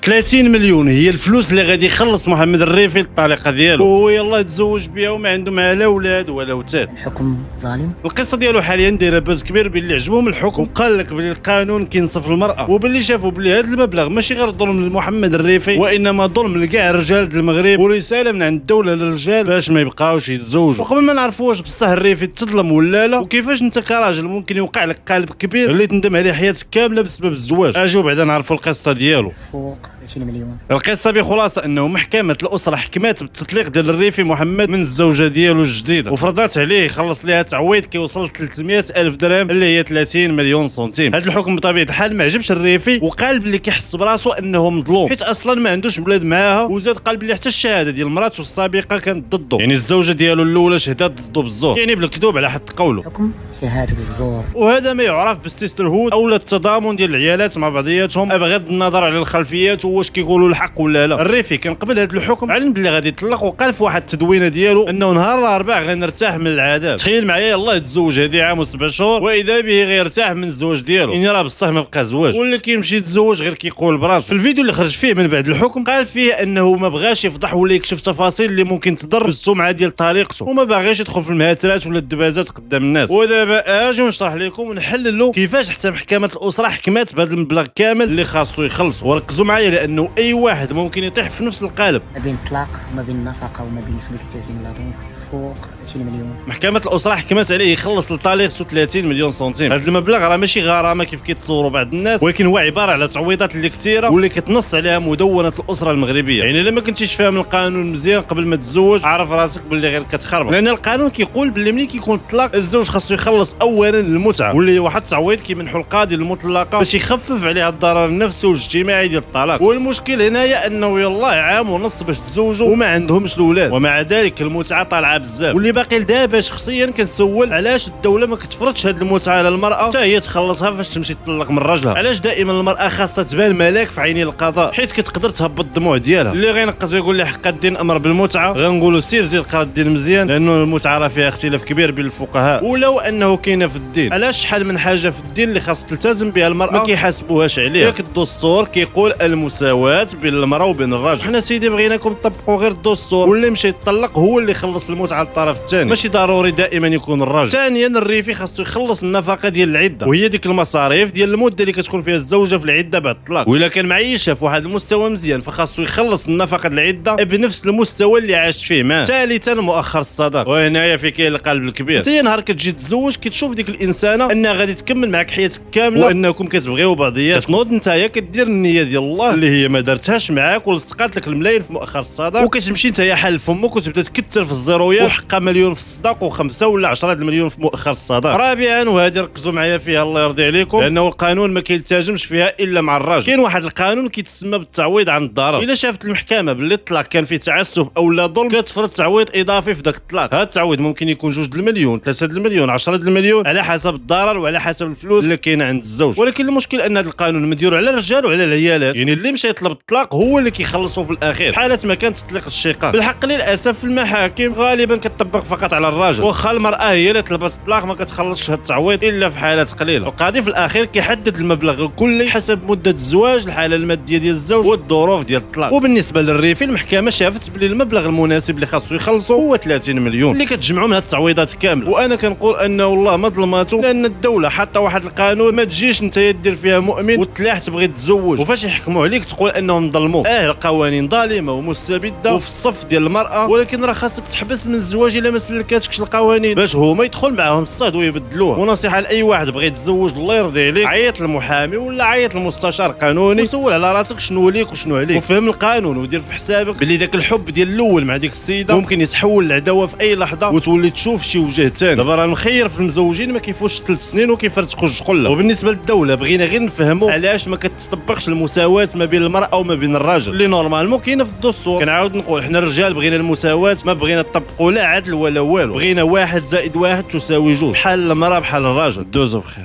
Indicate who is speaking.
Speaker 1: 30 مليون هي الفلوس اللي غادي يخلص محمد الريفي الطليقه ديالو، وهو يلاه يتزوج بها وما عنده معها لا اولاد ولا وتاد.
Speaker 2: الحكم ظالم.
Speaker 1: القصه ديالو حاليا دايره باز كبير باللي عجبهم الحكم، وقال لك بلي القانون كينصف المراه، وباللي شافوا بلي هذا المبلغ ماشي غير ظلم لمحمد الريفي وانما ظلم لكاع الرجال ديال المغرب، ورساله من عند الدوله للرجال باش ما يبقاوش يتزوجوا. وقبل ما نعرفوا واش بصح الريفي تظلم ولا لا، وكيفاش انت كراجل ممكن يوقع لك قالب كبير اللي تندم عليه حياتك كامله بسبب الزواج، اجيو بعدا نعرفوا القصه ديالو.
Speaker 2: فوق 20 مليون.
Speaker 1: القصه بخلاصه انه محكمه الاسره حكمت بالتطليق ديال الريفي محمد من الزوجه ديالو الجديده، وفرضات عليه يخلص ليها تعويض كيوصل 300 الف درهم اللي هي 30 مليون سنتيم. هذا الحكم بطبيعه الحال ما عجبش الريفي، وقال بلي كيحس براسو انه مظلوم حيت اصلا ما عندوش ولاد معاها، وزاد قال بلي حتى الشهاده ديال مراته السابقه كانت ضده، يعني الزوجه ديالو الاولى شهدات ضده بالزور، يعني بالكذوب على حد قوله.
Speaker 2: حكم شهاده الزور.
Speaker 1: وهذا ما يعرف بالسيستر هود او التضامن ديال العيالات مع بعضياتهم بغض النظر على الخلفيات واش كيقولوا الحق ولا لا. الريفي كان قبل هذا الحكم علم بلي غادي يطلق، وقال في واحد التدوينه ديالو انه نهار الاربعاء غنرتاح من العذاب. تخيل معايا الله يتزوج هذه عام و7 شهور واذا به غيرتاح من الزواج ديالو، يعني راه بصح ما بقى زواج ولا كيمشي يتزوج غير كيقول براسو. في الفيديو اللي خرج فيه من بعد الحكم قال فيه انه ما بغاش يفضح ولا يكشف تفاصيل اللي ممكن تضر بالسمعه ديال طليقته، وما باغيش يدخل في المهاترات ولا الدبازات قدام الناس. ودابا اجي نشرح لكم ونحللوا كيفاش حتى محكمه الاسره حكمت بهذا المبلغ كامل اللي خاصو يخلص. وركزوا معايا لانه اي واحد ممكن يطيح في نفس القالب
Speaker 2: ما بين طلاق وما بين نفقه وما بين فلوس التزيين لابون. فوق 20 مليون.
Speaker 1: محكمة الأسرة حكمت عليه يخلص لطليقته 30 مليون سنتيم. هذا المبلغ راه ماشي غرامة كيف كيتصوروا بعض الناس، ولكن هو عبارة على تعويضات اللي كثيرة واللي كتنص عليها مدونة الأسرة المغربية. يعني الا ما كنتيش فاهم القانون مزيان قبل ما تتزوج عارف راسك باللي غير كتخربق، لأن القانون كيقول باللي ملي كيكون الطلاق الزوج خاصو يخلص أولا المتعة واللي هي واحد التعويض كيمنحو القاضي للمطلقة باش يخفف عليها الضرر النفسي والاجتماعي ديال الطلاق. والمشكل هنايا أنه يلاه عام ونص باش تزوجوا وما عندهمش الأولاد، ومع ذلك المتعة طالعة بزاف. واللي باقي لدابا شخصيا كنسول علاش الدوله ما كتفرضش هذه المتعه على المراه حتى هي تخلصها فاش تمشي تطلق من راجلها. علاش دائما المراه خاصها تبان ملاك في عيني القضاء حيت كتقدر تهبط الدموع ديالها. اللي غينقص ويقول لي حق الدين امر بالمتعه غنقولوا سير زيد قرا الدين مزيان، لانه المتعه راه فيها اختلاف كبير بين الفقهاء، ولو انه كاينه في الدين. علاش شحال من حاجه في الدين اللي خاص تلتزم بها المراه ما كيحاسبوهاش عليها. ياك الدستور كيقول المساواه بين المراه وبين الراجل، حنا سيدي بغيناكم تطبقوا غير الدستور، واللي مشى يطلق هو اللي يخلص المتعه للطرف الثاني، ماشي ضروري دائما يكون الراجل. ثانيا الريفي خاصو يخلص النفقه ديال العده، وهي ديك المصاريف ديال المده اللي كتكون فيها الزوجه في العده بعد الطلاق، والا كان معيشها في واحد المستوى مزيان فخاصو يخلص النفقه العده بنفس المستوى اللي عاش فيه معاه. ثالثا مؤخر الصداق، وهنايا في كاين القلب الكبير. انت نهار كتجي تتزوج كتشوف ديك الانسانه انها غادي تكمل معك حياتك كامله وانكم كتبغيو بعضيات، كتنوض نتايا كدير النيه ديال الله اللي هي ما دارتهاش معاك ولصقات لك الملايين في مؤخر الصداق، وكتمشي نتايا حل فمك وتبدا تكثر في الزيرويات وحقا مليون في الصداق و5 ولا 10 المليون في مؤخر الصداق. رابعا وهذه ركزوا معايا فيها الله يرضي عليكم، لانه القانون ما كيلتزمش فيها الا مع الراجل. كاين واحد القانون كيتسمى بالتعويض عن الضرر. الا شافت المحكمه باللي الطلاق كان فيه تعسف او لا ظلم كتفرض تعويض اضافي في ذاك الطلاق. هذا التعويض ممكن يكون 2 المليون 3 المليون 10 المليون على حسب الضرر وعلى حسب الفلوس اللي كاينه عند الزوج. ولكن المشكل ان هذا القانون مديور على الرجال وعلى العيالات، يعني اللي مشى يطلب الطلاق هو اللي كيخلصوا في الاخير في حاله ما كان تطليق الشقاق. بالحق للاسف في المحاكم غالبا كتطبق فقط على الراجل، واخا المراه هي اللي طلبت الطلاق ما كتخلصش هذا التعويض الا في حالات قليله. القاضي في الاخير كيحدد المبلغ الكلي حسب مده الزواج، الحاله الماديه ديال الزوج والظروف ديال الطلاق. وبالنسبه للريفي المحكمه شافت بلي المبلغ المناسب اللي خاصو يخلصوا هو 30 مليون اللي كتجمعوا من هاد التعويضات كامله. وانا كنقول انه والله ما ظلماتو، لان الدوله حاطه واحد القانون ما تجيش انت دير فيها مؤمن وتلاح تبغي تتزوج وفاش يحكموا عليك تقول انهم ظلموا. القوانين ظالمه ومستبده وفي الصف ديال المراه، ولكن راه خاصك تحبس من الزواج الا ما سلكاتكش القوانين باش هما يدخل معاهم الصهد ويبدلوه. ونصيحه لاي واحد بغى يتزوج الله يرضي عليك عيط للمحامي ولا عيط للمستشار قانوني وسول على راسك شنو ليك وشنو عليك، وفهم القانون ودير في حسابك بلي داك الحب ديال الاول مع ديك السيده ممكن يتحول لعداوه في اي لحظه وتولي تشوف شي وجه ثاني. دابا راه مخير في المزوجين ما كيفوش 3 سنين وكيفرتقوا الجقله. وبالنسبه للدوله بغينا غير نفهموا علاش ما كتطبقش المساواه ما بين المراه وما بين الراجل اللي نورمالمون كاينه في الدستور. كنعاود نقول حنا الرجال بغينا المساواه، ما بغينا نطبقوا لا عدل ولا والو، بغينا 1+1=2 بحال المراه بحال الراجل. دوزو بخير.